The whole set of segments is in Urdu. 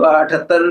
78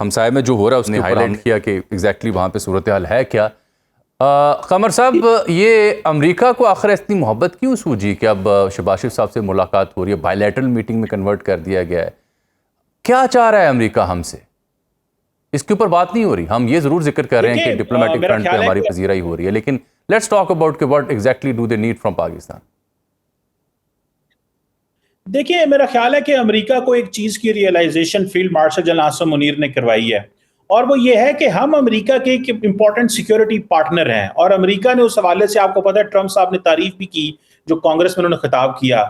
ہمسائے میں جو ہو رہا ہے اس نے ہائی لائٹ کیا کہ ایگزیکٹلی وہاں پہ صورتحال ہے کیا. قمر صاحب, یہ امریکہ کو آخر اتنی محبت کیوں سوجی کہ اب شہباز شریف صاحب سے ملاقات ہو رہی ہے, بائی لیٹرل میٹنگ میں کنورٹ کر دیا گیا ہے؟ کیا چاہ رہا ہے امریکہ ہم سے؟ اس کے اوپر بات نہیں ہو رہی. ہم یہ ضرور ذکر کر رہے ہیں کہ ڈپلومیٹک فرنٹ پہ ہماری پذیرائی ہو رہی ہے, لیکن لیٹس ٹاک اباؤٹ کہ what exactly do they need from Pakistan. دیکھیں, میرا خیال ہے کہ امریکہ کو ایک چیز کی realisation field marshal general Asim Munir نے کروائی ہے, اور وہ یہ ہے کہ ہم امریکہ کے ایک امپورٹنٹ سیکیورٹی پارٹنر ہیں. اور امریکہ نے اس حوالے سے, آپ کو پتہ ہے ٹرمپ صاحب نے تعریف بھی کی جو کانگریس میں انہوں نے خطاب کیا.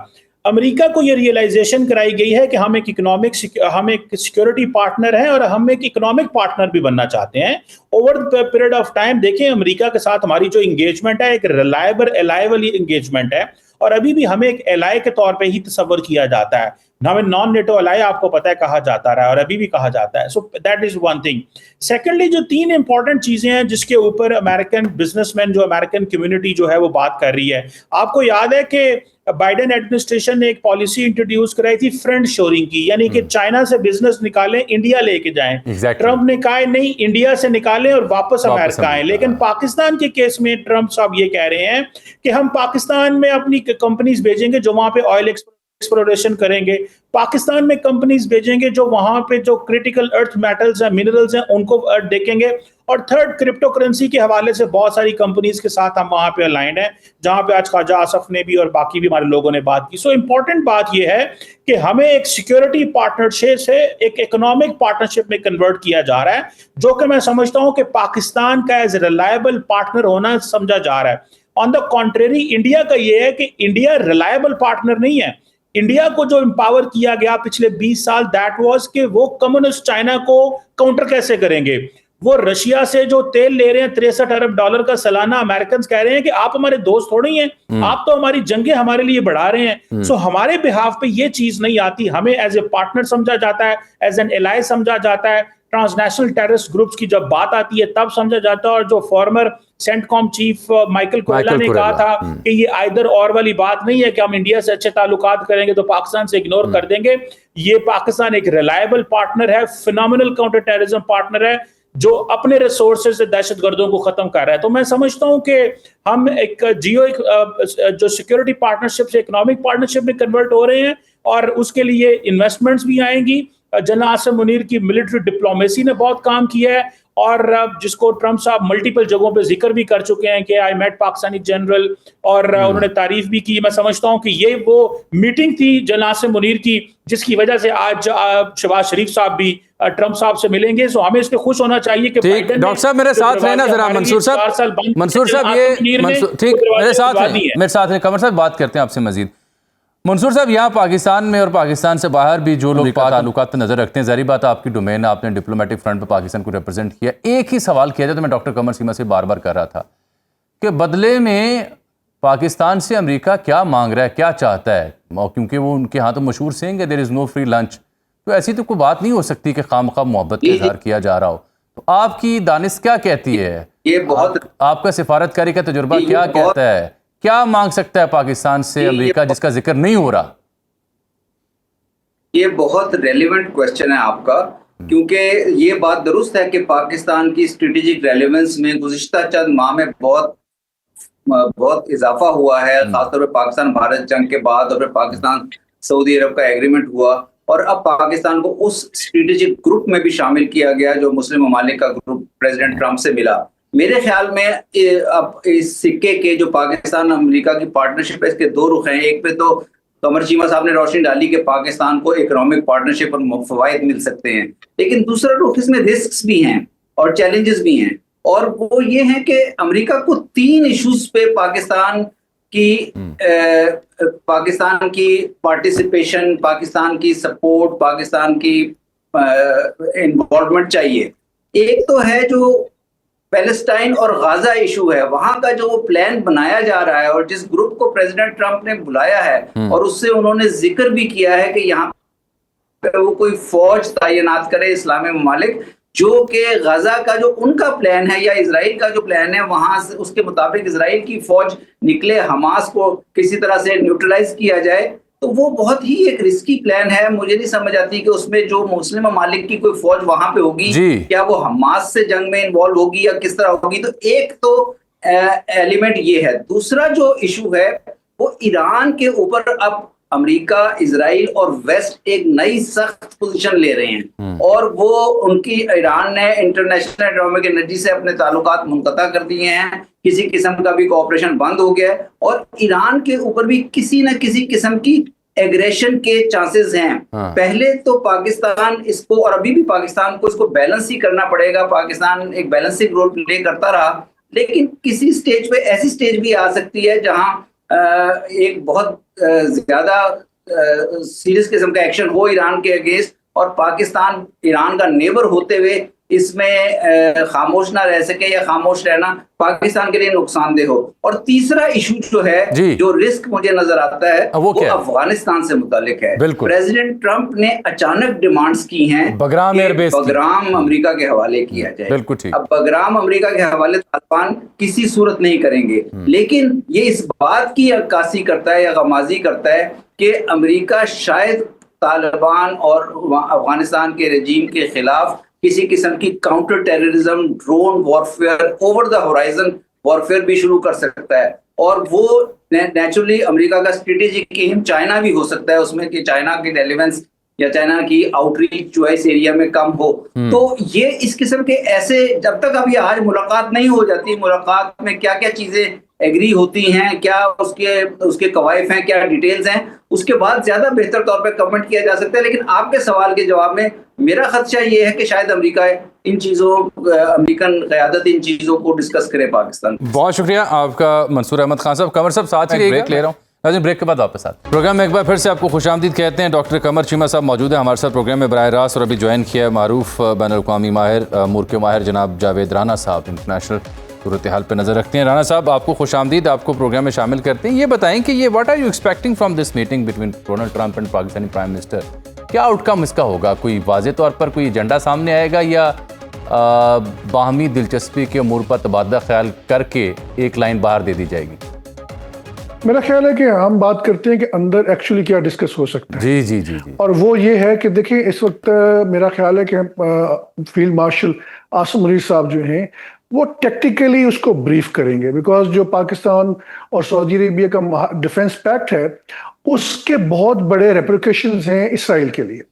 امریکہ کو یہ ریئلائزیشن کرائی گئی ہے کہ ہم ایک سیکیورٹی پارٹنر ہیں اور ہم ایک اکنامک پارٹنر بھی بننا چاہتے ہیں over the period of time. دیکھیں, امریکہ کے ساتھ ہماری جو انگیجمنٹ ہے ایک ریلائبل الائی والی انگیجمنٹ ہے, اور ابھی بھی ہمیں ایک الائی کے طور پہ ہی تصور کیا جاتا ہے. ہمیں نان نیٹو الائی آپ کو پتہ ہے کہا جاتا رہا ہے, اور ابھی بھی کہا جاتا ہے. So that is one thing. Secondly, جو 3 امپورٹنٹ چیزیں ہیں جس کے اوپر امریکن بزنس مین, جو امریکن کمیونٹی جو ہے وہ بات کر رہی ہے. آپ کو یاد ہے کہ بائیڈن ایڈمنسٹریشن نے ایک پالیسی انٹروڈیوس کرائی تھی فرینڈ شورنگ کی, یعنی کہ چائنا سے بزنس نکالیں انڈیا لے کے جائیں. ٹرمپ نے کہا نہیں, انڈیا سے نکالیں اور واپس امریکہ آئیں. لیکن پاکستان کے کیس میں ٹرمپ صاحب یہ کہہ رہے ہیں کہ ہم پاکستان میں اپنی کمپنیز بھیجیں گے جو وہاں پہ آئل ایکسپلوریشن کریں گے, پاکستان میں کمپنیز بھیجیں گے جو وہاں پہ جو کریٹیکل ارتھ میٹلز ہیں, منرلز ہیں, ان کو دیکھیں گے. اور تھرڈ, کرپٹو کرنسی کے حوالے سے بہت ساری کمپنیز کے ساتھ ہم وہاں پہ الائنڈ ہیں, جہاں پہ آج خواجہ آصف نے بھی اور باقی بھی ہمارے لوگوں نے بات کی. سو امپورٹنٹ بات یہ ہے کہ ہمیں ایک سیکیورٹی پارٹنرشپ سے ایک اکنامک پارٹنرشپ میں کنورٹ کیا جا رہا ہے, جو کہ میں سمجھتا ہوں کہ پاکستان کا ایز ریلائبل پارٹنر ہونا سمجھا جا رہا ہے. آن دا کانٹریری, انڈیا کا یہ ہے کہ انڈیا ریلائبل پارٹنر نہیں ہے. انڈیا کو جو امپاور کیا گیا پچھلے 20 سال, دیٹ واز کہ وہ کمیونسٹ چائنا کو کاؤنٹر کیسے کریں گے. وہ رشیا سے جو تیل لے رہے ہیں $63 ارب کا سالانہ, امریکنز کہہ رہے ہیں کہ آپ ہمارے دوست تھوڑے ہی ہیں, آپ تو ہماری جنگیں ہمارے لیے بڑھا رہے ہیں. سو ہمارے بہاف پہ یہ چیز نہیں آتی. ہمیں ایز اے پارٹنر سمجھا جاتا ہے, ایز این الائی سمجھا جاتا ہے. ٹرانسنیشنل ٹیررسٹ گروپس کی جب بات آتی ہے تب سمجھا جاتا ہے. اور جو فارمر سینٹ کام چیف مائیکل کوئلہ نے کہا تھا کہ یہ آئدر اور والی بات نہیں ہے کہ ہم انڈیا سے اچھے تعلقات کریں گے تو پاکستان سے اگنور کر دیں گے. یہ پاکستان ایک ریلائبل پارٹنر ہے, فینومینل کاؤنٹر ٹیررزم پارٹنر ہے, جو اپنے ریسورسز سے دہشت گردوں کو ختم کر رہا ہے. تو میں سمجھتا ہوں کہ ہم ایک جو سیکیورٹی پارٹنرشپ سے اکنامک پارٹنرشپ میں کنورٹ ہو رہے ہیں, اور اس کے لیے انویسٹمنٹس بھی آئیں گی. جنرل عاصم منیر کی ملٹری ڈپلومیسی نے بہت کام کیا ہے, اور جس کو ٹرمپ صاحب ملٹیپل جگہوں پہ ذکر بھی کر چکے ہیں کہ آئی میٹ پاکستانی جنرل, اور انہوں نے تعریف بھی کی. میں سمجھتا ہوں کہ یہ وہ میٹنگ تھی جنرل عاصم منیر کی جس کی وجہ سے آج شہباز شریف صاحب بھی ٹرمپ صاحب سے ملیں گے. سو ہمیں اس پہ خوش ہونا چاہیے کہ ڈاکٹر صاحب میرے ساتھ رہنا ذرا, منصور صاحب یہ ٹھیک میرے ساتھ ہیں. قمر صاحب بات کرتے ہیں آپ سے مزید. منصور صاحب, یہاں پاکستان میں اور پاکستان سے باہر بھی جو لوگ تعلقات پہ نظر رکھتے ہیں, ظاہری بات آپ کی ڈومین, آپ نے ڈپلومیٹک فرنٹ پہ پاکستان کو ریپرزینٹ کیا. ایک ہی سوال کیا جائے تو میں ڈاکٹر قمر سیما سے بار بار کر رہا تھا کہ بدلے میں پاکستان سے امریکہ کیا مانگ رہا ہے, کیا چاہتا ہے, کیونکہ وہ ان کے ہاں تو مشہور سینگ ہے دیر از نو فری لنچ. تو ایسی تو کوئی بات نہیں ہو سکتی کہ خام خواہ محبت کا اظہار کیا جا رہا ہو. تو آپ کی دانش کیا کہتی ہے, آپ کا سفارتکاری کا تجربہ کیا کہتا ہے, کیا مانگ سکتا ہے پاکستان سے امریکہ جس کا ذکر نہیں ہو رہا؟ یہ بہت ریلیونٹ کوسچن ہے آپ کا, کیونکہ یہ بات درست ہے کہ پاکستان کی اسٹریٹجک ریلیونس میں گزشتہ چند ماہ میں بہت اضافہ ہوا ہے, خاص طور پہ پاکستان بھارت جنگ کے بعد, اور پھر پاکستان سعودی عرب کا ایگریمنٹ ہوا, اور اب پاکستان کو اس اسٹریٹجک گروپ میں بھی شامل کیا گیا جو مسلم ممالک کا گروپ پریزیڈنٹ ٹرمپ سے ملا. میرے خیال میں اب اس سکے کے جو پاکستان امریکہ کی پارٹنرشپ ہے, اس کے 2 رخ ہیں. ایک پہ تو قمر چیمہ صاحب نے روشنی ڈالی کہ پاکستان کو اکنامک پارٹنرشپ اور فوائد مل سکتے ہیں, لیکن دوسرا رخ اس میں رسکس بھی ہیں اور چیلنجز بھی ہیں, اور وہ یہ ہیں کہ امریکہ کو 3 ایشوز پہ پاکستان کی پارٹیسپیشن, پاکستان کی سپورٹ, پاکستان کی انوالومنٹ چاہیے. ایک تو ہے جو پیلسٹائن اور غازہ ایشو ہے, وہاں کا جو پلان بنایا جا رہا ہے, اور جس گروپ کو پریزیڈنٹ ٹرمپ نے بلایا ہے, اور اس سے انہوں نے ذکر بھی کیا ہے کہ یہاں پہ وہ کوئی فوج تعینات کرے اسلامی ممالک, جو کہ غزہ کا جو ان کا پلان ہے یا اسرائیل کا جو پلان ہے, وہاں سے اس کے مطابق اسرائیل کی فوج نکلے, حماس کو کسی طرح سے نیوٹرلائز کیا جائے, تو وہ بہت ہی ایک رسکی پلان ہے. مجھے نہیں سمجھ آتی کہ اس میں جو مسلم ممالک کی کوئی فوج وہاں پہ ہوگی کیا وہ حماس سے جنگ میں انوالو ہوگی یا کس طرح ہوگی. تو ایک تو ایلیمنٹ یہ ہے. دوسرا جو ایشو ہے وہ ایران کے اوپر اب امریکہ، اسرائیل اور ویسٹ ایک نئی سخت پوزیشن لے رہے ہیں، اور وہ ان کی ایران نے انٹرنیشنل اٹامک انرجی سے اپنے تعلقات منقطع کر دیے ہیں، کسی قسم کا بھی کوآپریشن بند ہو گیا ہے، اور ایران کے اوپر بھی کسی نہ کسی قسم کی ایگریشن کے چانسز ہیں. پہلے تو پاکستان اس کو، اور ابھی بھی پاکستان کو اس کو بیلنس ہی کرنا پڑے گا. پاکستان ایک بیلنسنگ رول پلے کرتا رہا، لیکن کسی سٹیج پہ ایسی سٹیج بھی آ سکتی ہے جہاں ایک بہت زیادہ سیریس قسم کا ایکشن ہو ایران کے اگینسٹ، اور پاکستان ایران کا نیبر ہوتے ہوئے اس میں خاموش نہ رہ سکے، یا خاموش رہنا پاکستان کے لیے نقصان دہ ہو. اور تیسرا ایشو جو ہے جو رسک مجھے نظر آتا ہے وہ افغانستان سے متعلق ہے. پریزیڈنٹ ٹرمپ نے اچانک ڈیمانڈز کی ہیں کہ بگرام امریکہ کے حوالے کیا جائے. اب بگرام امریکہ کے حوالے طالبان کسی صورت نہیں کریں گے، لیکن یہ اس بات کی عکاسی کرتا ہے یا غمازی کرتا ہے کہ امریکہ شاید طالبان اور افغانستان کے رجیم کے خلاف کسی قسم کی counter terrorism, drone warfare, over the horizon warfare بھی شروع کر سکتا ہے. اور وہ نیچرلی امریکہ کا اسٹریٹجک ایم چائنا بھی ہو سکتا ہے اس میں، کہ چائنا کی ریلیونس یا چائنا کی آؤٹ ریچ جو ہے اس ایریا میں کم ہو. تو یہ اس قسم کے ایسے، جب تک ابھی آج ملاقات نہیں ہو جاتی، ملاقات میں کیا کیا چیزیں ایگری ہوتی ہیں، کیا اس کے قوائف ہیں، کیا ڈیٹیلز ہیں، اس کے بعد زیادہ بہتر طور پہ کمنٹ کیا جا سکتا ہے. لیکن آپ کے سوال کے جواب میں میرا خدشہ یہ ہے کہ شاید امریکہ ان چیزوں، امریکن قیادت ان چیزوں کو ڈسکس کرے پاکستان. بہت شکریہ آپ کا منصور احمد خان صاحب. قمر صاحب ساتھ ہی بریک لے رہا ہوں، ناظرین بریک کے بعد واپس آتے ہیں. پروگرام میں ایک بار پھر سے آپ کو خوش آمدید کہتے ہیں. ڈاکٹر قمر چیمہ صاحب موجود ہیں ہمارے ساتھ پروگرام میں براہ راست، اور ابھی جوائن کیا ہے معروف بین الاقوامی ماہر، امور کے ماہر جناب جاوید رانا صاحب، انٹرنیشنل صورتحال پہ نظر رکھتے ہیں. رانا صاحب آپ کو خوش آمدید، آپ کو پروگرام میں شامل کرتے ہیں. یہ بتائیں کہ یہ what are you expecting from this meeting between Donald Trump and Pakistani prime minister? کیا آؤٹ کم اس کا ہوگا؟ کوئی واضح طور پر کوئی ایجنڈا سامنے آئے گا، یا باہمی دلچسپی کے امور پر تبادلہ خیال کر کے ایک لائن باہر دے دی جائے گی؟ میرا خیال ہے کہ ہم بات کرتے ہیں کہ اندر ایکچولی کیا ڈسکس ہو سکتا ہے. جی. اور وہ یہ ہے کہ دیکھیں اس وقت میرا خیال ہے کہ فیلڈ مارشل عاصم منیر صاحب جو ہیں وہ ٹیکٹیکلی اس کو بریف کریں گے، بیکاز جو پاکستان اور سعودی عربیہ کا ڈیفنس پیکٹ ہے اس کے بہت بڑے ریپریکیشنز ہیں اسرائیل کے لیے.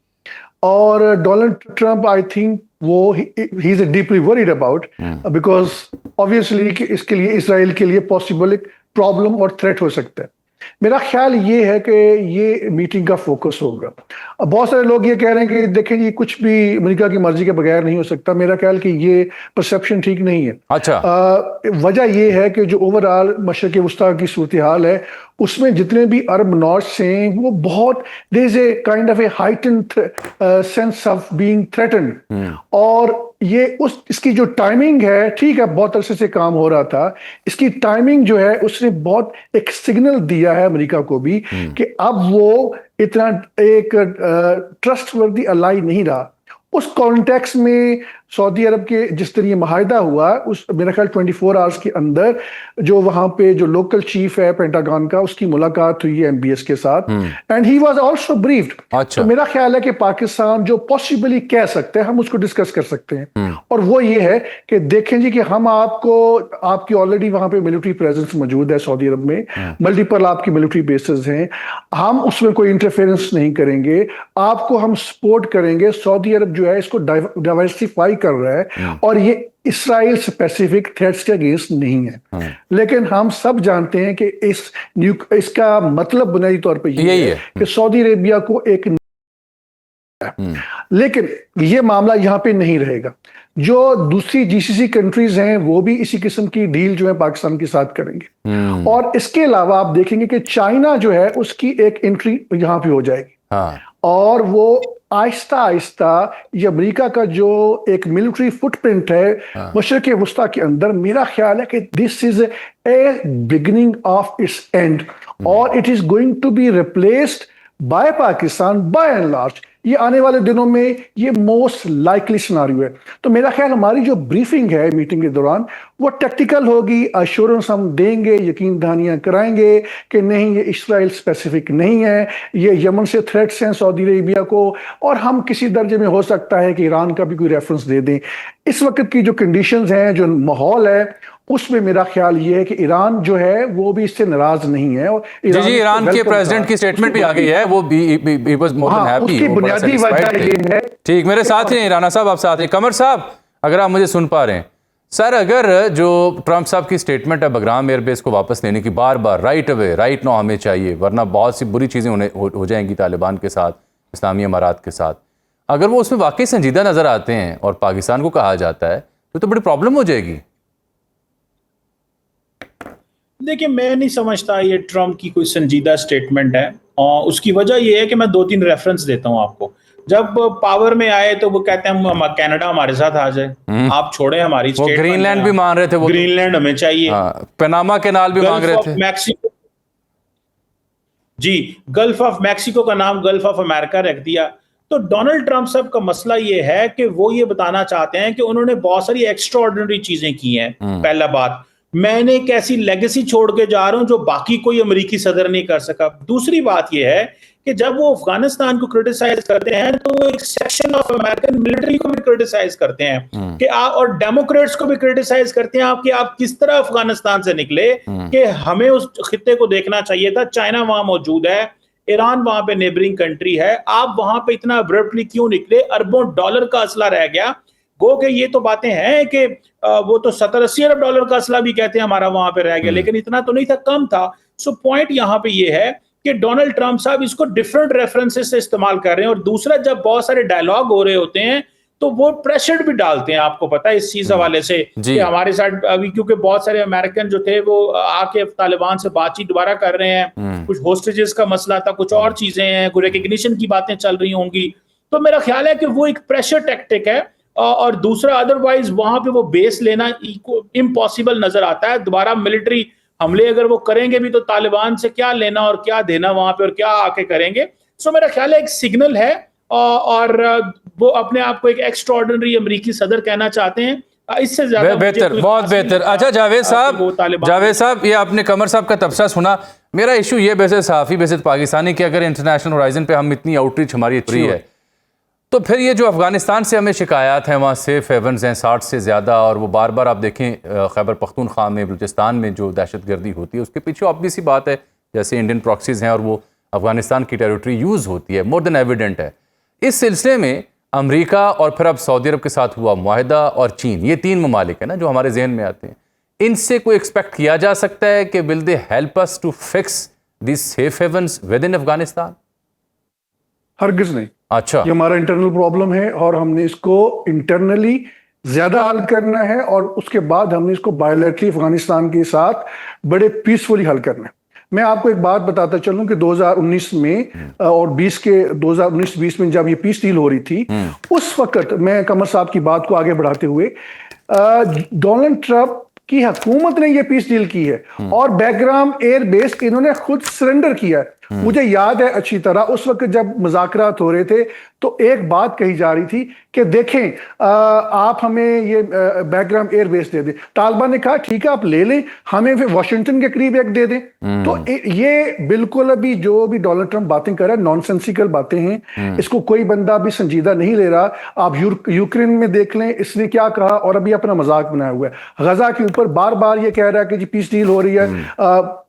اور ڈونلڈ ٹرمپ آئی تھنک وہ ہی is deeply worried about, because obviously کہ اس کے لیے اسرائیل کے لیے پاسبل ایک پرابلم اور تھریٹ ہو سکتا ہے. میرا خیال یہ ہے کہ یہ میٹنگ کا فوکس ہوگا. اب بہت سارے لوگ یہ کہہ رہے ہیں کہ دیکھیں یہ کچھ بھی امریکہ کی مرضی کے بغیر نہیں ہو سکتا. میرا خیال کہ یہ پرسیپشن ٹھیک نہیں ہے. اچھا، وجہ یہ ہے کہ جو اوور آل مشرق وسطیٰ کی صورتحال ہے اس میں جتنے بھی عرب نارتھس ہیں وہ بہت there is a kind of a heightened sense of being threatened. اور یہ اس کی جو ٹائمنگ ہے، ٹھیک ہے بہت عرصے سے کام ہو رہا تھا، اس کی ٹائمنگ جو ہے اس نے بہت ایک سگنل دیا ہے امریکہ کو بھی کہ اب وہ اتنا ایک ٹرسٹ وردی الائی نہیں رہا. اس کانٹیکس میں سعودی عرب کے جس طرح یہ معاہدہ ہوا، اس میرا خیال 24 آورس کے اندر جو وہاں پہ جو لوکل چیف ہے پینٹاگون کا، اس کی ملاقات ہوئی ہے MBS کے ساتھ، and he was also briefed. تو میرا خیال ہے کہ پاکستان جو پاسبلی کہہ سکتے ہیں ہم اس کو ڈسکس کر سکتے ہیں، اور وہ یہ ہے کہ دیکھیں جی کہ ہم آپ کی آلریڈی وہاں پہ ملٹری پریزنس موجود ہے سعودی عرب میں، ملٹیپل آپ کی ملٹری بیسز ہیں، ہم اس میں کوئی انٹرفیئرنس نہیں کریں گے، آپ کو ہم سپورٹ کریں گے. سعودی عرب جو ہے اس کو ڈائیورسیفائی کر رہا ہے، اور یہ اسرائیل اسپیسیفک تھریٹس کے اگینسٹ نہیں ہے. لیکن ہم سب جانتے ہیں کہ اس کا مطلب بنیادی طور پہ یہ ہے کہ سعودی عربیہ کو ایک، لیکن یہ معاملہ یہاں پہ نہیں رہے گا. جو دوسری GCC کنٹریز ہیں وہ بھی اسی قسم کی ڈیل جو ہے پاکستان کے ساتھ کریں گے. اور اس کے علاوہ آپ دیکھیں گے کہ چائنا جو ہے اس کی ایک انٹری یہاں پہ ہو جائے گی، اور وہ آہستہ آہستہ یہ امریکہ کا جو ایک ملٹری فٹ پرنٹ ہے مشرق وسطیٰ کے اندر، میرا خیال ہے کہ this is a beginning of its end, اور it is going to be replaced by Pakistan by and large. یہ آنے والے دنوں میں یہ موسٹ لائکلی سیناریو ہے. تو میرا خیال ہماری جو بریفنگ ہے میٹنگ کے دوران وہ ٹیکٹیکل ہوگی، ایشورنس ہم دیں گے، یقین دہانیاں کرائیں گے کہ نہیں یہ اسرائیل اسپیسیفک نہیں ہے، یہ یمن سے تھریٹس ہیں سعودی عربیہ کو، اور ہم کسی درجے میں ہو سکتا ہے کہ ایران کا بھی کوئی ریفرنس دے دیں. اس وقت کی جو کنڈیشنز ہیں، جو ماحول ہے، اس میں میرا خیال یہ ہے کہ ایران جو ہے وہ بھی اس سے ناراض نہیں ہے. اور جی ایران کے پریزیڈنٹ کی سٹیٹمنٹ بھی آ گئی ہے، وہ بھی واز مور دین ہیپی. اس کی بنیادی وجہ یہ ہے. ٹھیک، میرے ساتھ ہیں رانا صاحب، آپ ساتھ ہیں. قمر صاحب اگر آپ مجھے سن پا رہے ہیں، سر اگر جو ٹرمپ صاحب کی سٹیٹمنٹ ہے بگرام ایئر بیس کو واپس لینے کی، بار بار رائٹ اوے رائٹ نو ہمیں چاہیے ورنہ بہت سی بری چیزیں ہو جائیں گی طالبان کے ساتھ، اسلامی امارات کے ساتھ، اگر وہ اس میں واقعی سنجیدہ نظر آتے ہیں اور پاکستان کو کہا جاتا ہے تو بڑی پرابلم ہو جائے گی. دیکھیں میں نہیں سمجھتا یہ ٹرمپ کی کوئی سنجیدہ سٹیٹمنٹ ہے، اور اس کی وجہ یہ ہے کہ میں 2-3 ریفرنس دیتا ہوں آپ کو. جب پاور میں آئے تو وہ کہتے ہیں کینیڈا ہمارے ساتھ آ جائے، آپ چھوڑیں ہماری وہ گرین لینڈ بھی مان رہے تھے، وہ گرین لینڈ ہمیں چاہیے، پناما کینال بھی مانگ رہے تھے. میکسیکو، جی گلف آف میکسیکو کا نام گلف آف امریکہ رکھ دیا. تو ڈونلڈ ٹرمپ صاحب کا مسئلہ یہ ہے کہ وہ یہ بتانا چاہتے ہیں کہ انہوں نے بہت ساری ایکسٹرا آرڈنری چیزیں کی ہیں. پہلا بات، میں نے ایک ایسی لیگیسی چھوڑ کے جا رہا ہوں جو باقی کوئی امریکی صدر نہیں کر سکا. دوسری بات یہ ہے کہ جب وہ افغانستان کو کرٹیسائز کرتے ہیں تو وہ ایک سیکشن آف امریکن ملٹری کو بھی کرٹیسائز کرتے ہیں کہ اور ڈیموکریٹس کو بھی کرٹیسائز کرتے ہیں آپ کس طرح افغانستان سے نکلے، کہ ہمیں اس خطے کو دیکھنا چاہیے تھا. چائنا وہاں موجود ہے، ایران وہاں پہ نیبرنگ کنٹری ہے، آپ وہاں پہ اتنا ابرپٹلی کیوں نکلے؟ اربوں ڈالر کا اسلحہ رہ گیا. گو کہ یہ تو باتیں ہیں کہ وہ تو 70-80 ارب ڈالر کا اسلحہ بھی کہتے ہیں ہمارا وہاں پہ رہ گیا، لیکن اتنا تو نہیں تھا، کم تھا. سو پوائنٹ یہاں پہ یہ ہے کہ ڈونلڈ ٹرمپ صاحب اس کو ڈیفرنٹ ریفرنسز سے استعمال کر رہے ہیں. اور دوسرا، جب بہت سارے ڈائیلاگ ہو رہے ہوتے ہیں تو وہ پریشر بھی ڈالتے ہیں، آپ کو پتا ہے اس چیز حوالے سے کہ ہمارے ساتھ ابھی کیونکہ بہت سارے امریکن جو تھے وہ آ کے طالبان سے بات چیت دوبارہ کر رہے ہیں، کچھ ہوسٹیجز کا مسئلہ تھا، کچھ اور چیزیں ہیں، کوئی ریکگنیشن کی باتیں چل رہی ہوں گی. تو میرا خیال ہے کہ وہ ایک پریشر ٹیکٹک ہے. اور دوسرا، ادروائز وہاں پہ وہ بیس لینا امپاسبل نظر آتا ہے. دوبارہ ملٹری حملے اگر وہ کریں گے بھی تو طالبان سے کیا لینا اور کیا دینا وہاں پہ، اور کیا آ کے کریں گے. سو میرا خیال ہے ایک سگنل ہے، اور وہ اپنے آپ کو ایک ایکسٹرا آرڈنری امریکی صدر کہنا چاہتے ہیں. اس سے زیادہ بہتر، بہت بہتر. اچھا جاوید صاحب یہ آپ نے قمر صاحب کا تبصرہ سنا. میرا ایشو یہ بیسد صحافی بیسد پاکستانی کہ اگر انٹرنیشنل ہورائزن پہ ہم اتنی آؤٹ ریچ ہماری اتنی ہے تو پھر یہ جو افغانستان سے ہمیں شکایات ہیں، وہاں سیف ہیونز ہیں 60 سے زیادہ، اور وہ بار بار آپ دیکھیں خیبر پختونخوا میں، بلوچستان میں جو دہشت گردی ہوتی ہے اس کے پیچھے آبویس سی بات ہے، جیسے انڈین پراکسیز ہیں اور وہ افغانستان کی ٹیریٹری یوز ہوتی ہے، مور دین ایویڈنٹ ہے. اس سلسلے میں امریکہ اور پھر اب سعودی عرب کے ساتھ ہوا معاہدہ اور چین، یہ 3 ممالک ہیں نا جو ہمارے ذہن میں آتے ہیں. ان سے کوئی ایکسپیکٹ کیا جا سکتا ہے کہ will they help us to fix these safe havens with in Afghanistan? ہرگز نہیں. اچھا، یہ ہمارا انٹرنل پرابلم ہے اور ہم نے اس کو انٹرنلی زیادہ حل کرنا ہے، اور اس کے بعد ہم نے اس کو بائیلیٹرلی افغانستان کے ساتھ بڑے پیسفلی حل کرنا ہے. میں آپ کو ایک بات بتاتا چلوں کہ 2019 میں اور 2019-20 میں جب یہ پیس ڈیل ہو رہی تھی، اس وقت میں قمر صاحب کی بات کو آگے بڑھاتے ہوئے، ڈونلڈ ٹرمپ کی حکومت نے یہ پیس ڈیل کی ہے اور بیگرام ایئر بیس انہوں نے خود سرنڈر کیا ہے. مجھے یاد ہے اچھی طرح اس وقت جب مذاکرات ہو رہے تھے تو ایک بات کہی جا رہی تھی کہ دیکھیں آپ ہمیں یہ بیگرام ایئر بیس دے دیں. طالبان نے کہا ٹھیک ہے آپ لے لیں، ہمیں پھر واشنگٹن کے قریب ایک دے دیں. تو یہ بالکل ابھی جو بھی ڈونلڈ ٹرمپ باتیں کر رہا ہے نان سینسیکل باتیں ہیں، اس کو کوئی بندہ بھی سنجیدہ نہیں لے رہا. آپ یوکرین میں دیکھ لیں اس نے کیا کہا اور ابھی اپنا مذاق بنایا ہوا ہے. غزہ کے اوپر بار بار یہ کہہ رہا ہے کہ جی پیس ڈیل ہو رہی ہے،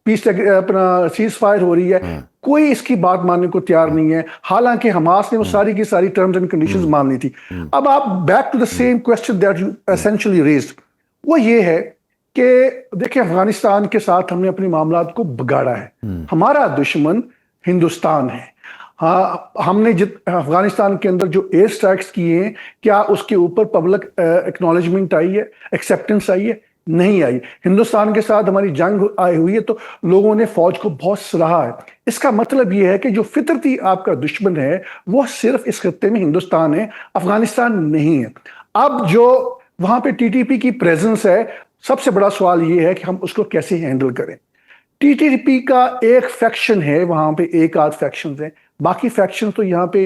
پیس اپنا سیز فائر ہو رہی ہے. کوئی اس کی بات ماننے کو تیار نہیں ہے، حالانکہ حماس نے وہ ساری کی ساری ٹرمز اینڈ کنڈیشنز مان لی تھی. اب آپ back to the same question that you essentially raised, وہ یہ ہے کہ دیکھیں افغانستان کے ساتھ ہم نے اپنے معاملات کو بگاڑا ہے. ہمارا دشمن ہندوستان ہے. ہم نے افغانستان کے اندر جو ایئر سٹرائکس کیے ہیں، کیا اس کے اوپر پبلک ایکنالجمنٹ آئی ہے، ایکسیپٹنس آئی ہے؟ نہیں آئی. ہندوستان کے ساتھ ہماری جنگ آئی ہوئی ہے تو لوگوں نے فوج کو بہت سراہا ہے. اس کا مطلب یہ ہے کہ جو فطرتی آپ کا دشمن ہے وہ صرف اس خطے میں ہندوستان ہے، افغانستان نہیں ہے. اب جو وہاں پہ ٹی ٹی پی کی پریزنس ہے، سب سے بڑا سوال یہ ہے کہ ہم اس کو کیسے ہینڈل کریں. ٹی ٹی پی کا ایک فیکشن ہے وہاں پہ، ایک آدھ فیکشنز ہیں، باقی فیکشن تو یہاں پہ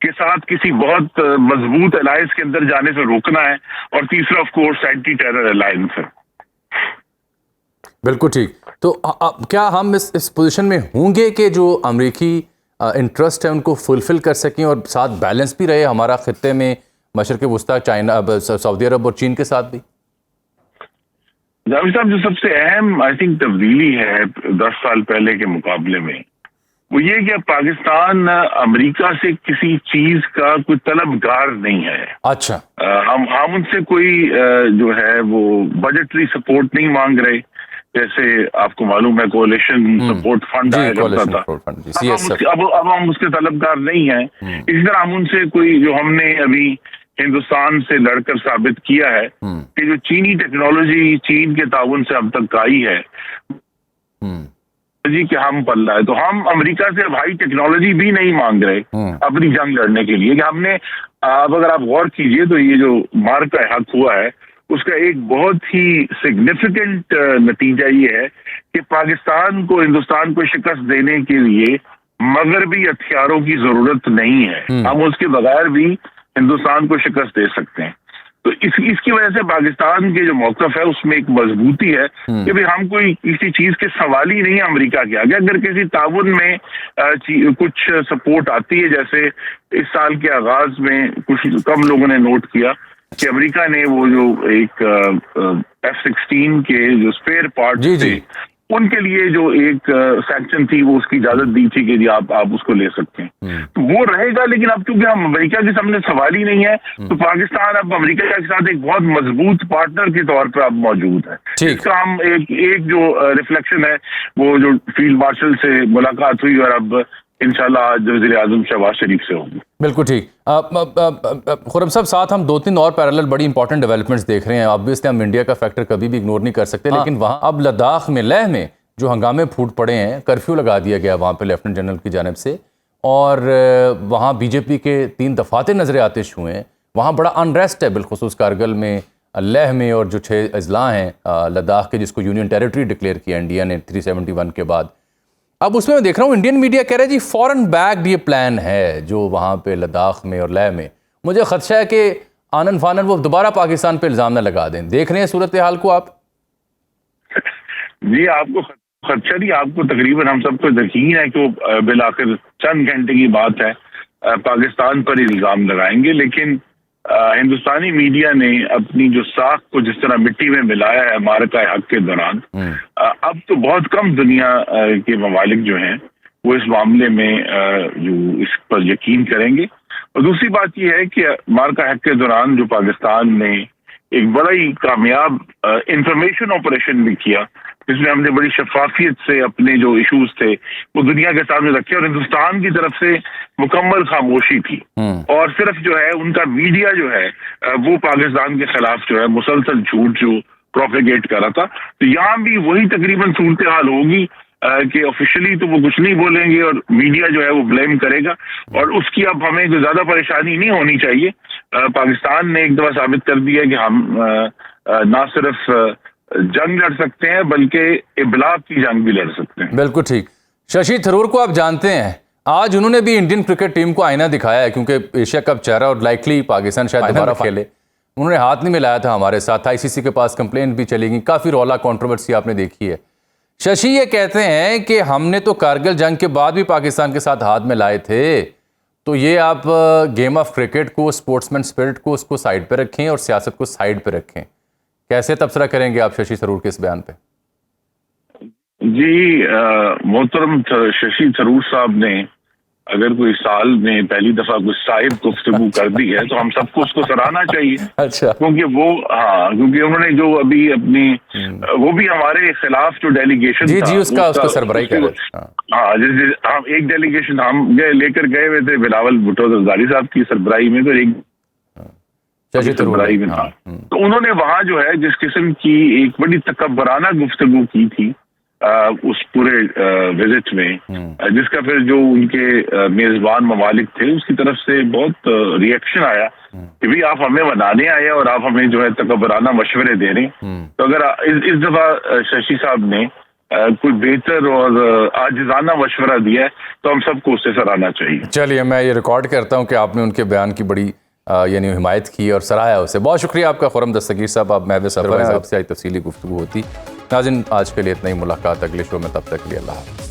کے ساتھ کسی بہت مضبوط الائنس کے اندر جانے سے روکنا ہے، اور تیسرا of course anti terror alliance ہے۔ بالکل ٹھیک۔ تو کیا ہم اس پوزیشن میں ہوں گے کہ جو امریکی انٹرسٹ ہے ان کو فلفل کر سکیں اور ساتھ بیلنس بھی رہے ہمارا خطے میں مشرق وسطیٰ، چائنا، سعودی عرب اور چین کے ساتھ بھی؟ جاوید صاحب، جو سب سے اہم آئی تھنک تبدیلی ہے 10 سال پہلے کے مقابلے میں، وہ یہ کہ اب پاکستان امریکہ سے کسی چیز کا کوئی طلبگار نہیں ہے۔ اچھا، ہم ان سے کوئی جو ہے وہ بجٹری سپورٹ نہیں مانگ رہے، جیسے آپ کو معلوم ہے کولیشن سپورٹ فنڈ آیا کرتا تھا، اب ہم اس کے طلبگار نہیں ہیں۔ اسی طرح ہم ان سے کوئی، جو ہم نے ابھی ہندوستان سے لڑ کر ثابت کیا ہے کہ جو چینی ٹیکنالوجی چین کے تعاون سے اب تک آئی ہے جی کہ ہم پلہ ہے، تو ہم امریکہ سے ہائی ٹیکنالوجی بھی نہیں مانگ رہے اپنی جنگ لڑنے کے لیے۔ کہ ہم نے، اب اگر آپ غور کیجئے تو یہ جو معرکہ حق ہوا ہے اس کا ایک بہت ہی سگنیفیکنٹ نتیجہ یہ ہے کہ پاکستان کو، ہندوستان کو شکست دینے کے لیے مغربی ہتھیاروں کی ضرورت نہیں ہے، ہم اس کے بغیر بھی ہندوستان کو شکست دے سکتے ہیں۔ تو اس کی وجہ سے پاکستان کے جو موقف ہے اس میں ایک مضبوطی ہے کہ بھی ہم کوئی کسی چیز کے سوال ہی نہیں امریکہ کے آگے۔ اگر کسی تعاون میں کچھ سپورٹ آتی ہے، جیسے اس سال کے آغاز میں کچھ کم لوگوں نے نوٹ کیا کہ امریکہ نے وہ جو ایک F-16 کے جو اسپیئر پارٹ تھے ان کے لیے جو ایک سینکشن تھی، وہ اس کی اجازت دی تھی کہ جی آپ اس کو لے سکتے ہیں، تو وہ رہے گا۔ لیکن اب چونکہ ہم امریکہ کے سامنے سوال ہی نہیں ہے، تو پاکستان اب امریکہ کے ساتھ ایک بہت مضبوط پارٹنر کے طور پر اب موجود ہے۔ اس کا ہم ایک جو ریفلیکشن ہے وہ جو فیلڈ مارشل سے ملاقات ہوئی، اور اب انشاءاللہ آج وزیر اعظم شہباز شریف سے ہوگی۔ بالکل ٹھیک۔ خرم صاحب، ساتھ ہم 2-3 اور پیرالل بڑی امپورٹنٹ ڈیولپمنٹس دیکھ رہے ہیں۔ آبویسلی ہم انڈیا کا فیکٹر کبھی بھی اگنور نہیں کر سکتے، لیکن وہاں اب لداخ میں، لیہ میں جو ہنگامے پھوٹ پڑے ہیں، کرفیو لگا دیا گیا وہاں پہ لیفٹنٹ جنرل کی جانب سے، اور وہاں بی جے پی کے 3 دفاتر نظر آتش ہوئے ہیں۔ وہاں بڑا انریسٹ ہے، بالخصوص کارگل میں، لیہ میں، اور جو 6 اضلاع ہیں لداخ کے جس کو یونین ٹیریٹری ڈکلیئر کیا انڈیا نے 371 کے بعد۔ اب اس میں دیکھ رہا ہوں انڈین میڈیا کہہ رہا ہے جی فورن بیکڈ یہ پلان ہے جو وہاں پہ لداخ میں اور لیہ میں۔ مجھے خدشہ ہے کہ آنن فانن وہ دوبارہ پاکستان پہ الزام نہ لگا دیں۔ دیکھ رہے ہیں صورتحال کو آپ؟ جی، آپ کو خدشہ نہیں، آپ کو تقریباً ہم سب کو یقین ہے کہ وہ بالآخر چند گھنٹے کی بات ہے پاکستان پر الزام لگائیں گے، لیکن ہندوستانی میڈیا نے اپنی جو ساکھ کو جس طرح مٹی میں ملایا ہے معرکہ حق کے دوران، اب تو بہت کم دنیا کے ممالک جو ہیں وہ اس معاملے میں جو اس پر یقین کریں گے۔ اور دوسری بات یہ ہے کہ معرکہ حق کے دوران جو پاکستان نے ایک بڑا ہی کامیاب انفارمیشن آپریشن بھی کیا، جس میں ہم نے بڑی شفافیت سے اپنے جو ایشوز تھے وہ دنیا کے سامنے رکھے، اور ہندوستان کی طرف سے مکمل خاموشی تھی، اور صرف جو ہے ان کا میڈیا جو ہے وہ پاکستان کے خلاف جو ہے مسلسل جھوٹ جو پروپیگیٹ کر رہا تھا۔ تو یہاں بھی وہی تقریباً صورتحال ہوگی کہ آفیشلی تو وہ کچھ نہیں بولیں گے اور میڈیا جو ہے وہ بلیم کرے گا، اور اس کی اب ہمیں کوئی زیادہ پریشانی نہیں ہونی چاہیے۔ پاکستان نے ایک دفعہ ثابت کر دیا کہ ہم نہ صرف جنگ لڑ سکتے ہیں بلکہ ابلاغ کی جنگ بھی لڑ سکتے ہیں۔ بالکل ٹھیک۔ ششی تھرور کو آپ جانتے ہیں، آج انہوں نے بھی انڈین کرکٹ ٹیم کو آئینہ دکھایا ہے، کیونکہ ایشیا کپ چہرہ اور لائکلی پاکستان شاید دوبارہ کھیلے۔ انہوں نے ہاتھ نہیں ملایا تھا ہمارے ساتھ، آئی سی سی کے پاس کمپلین بھی چلے گی، کافی رولا کنٹروورسی آپ نے دیکھی ہے۔ ششی یہ کہتے ہیں کہ ہم نے تو کارگل جنگ کے بعد بھی پاکستان کے ساتھ ہاتھ ملائے تھے، تو یہ آپ گیم آف کرکٹ کو، اسپورٹس مین اسپرٹ کو، اس کو سائڈ پہ رکھیں اور سیاست کو سائڈ پہ رکھیں۔ کیسے تبصرہ کریں گے آپ ششی تھرور کے اس بیان پہ؟ جی، محترم ششی تھرور صاحب نے اگر کوئی سال میں پہلی دفعہ کچھ صاحب گفتگو کر دی ہے تو ہم سب کو اس کو سراہنا چاہیے۔ اچھا، کیونکہ انہوں نے جو ابھی اپنی وہ بھی ہمارے خلاف جو ڈیلیگیشن جی اس کا سربراہی کر رہے ہیں۔ ایک ڈیلیگیشن ہم لے کر گئے ہوئے تھے بلاول بھٹو زرداری صاحب کی سربراہی میں، تو ایک سربراہی میں تھا، تو انہوں نے وہاں جو ہے جس قسم کی ایک بڑی تکبرانہ گفتگو کی تھی اس پورے وزٹ میں، جس کا پھر جو ان کے میزبان ممالک تھے اس کی طرف سے بہت ریئیکشن آیا کہ بھی آپ ہمیں منانے آئے اور آپ ہمیں جو ہے تکبرانہ مشورے دے رہے ہیں۔ تو اگر اس دفعہ ششی صاحب نے کوئی بہتر اور عاجزانہ مشورہ دیا ہے تو ہم سب کو اس سے سراہنا چاہیے. چلیے میں یہ ریکارڈ کرتا ہوں کہ آپ نے ان کے بیان کی بڑی یعنی حمایت کی اور سراہا اسے. بہت شکریہ آپ کا خرم دستگیر صاحب. آپ محو سفر ہیں، آپ سے آئی تفصیلی گفتگو ہوتی. ناظرین آج کے لیے اتنا ہی. ملاقات اگلے شو میں، تب تک کے لیے اللہ حافظ.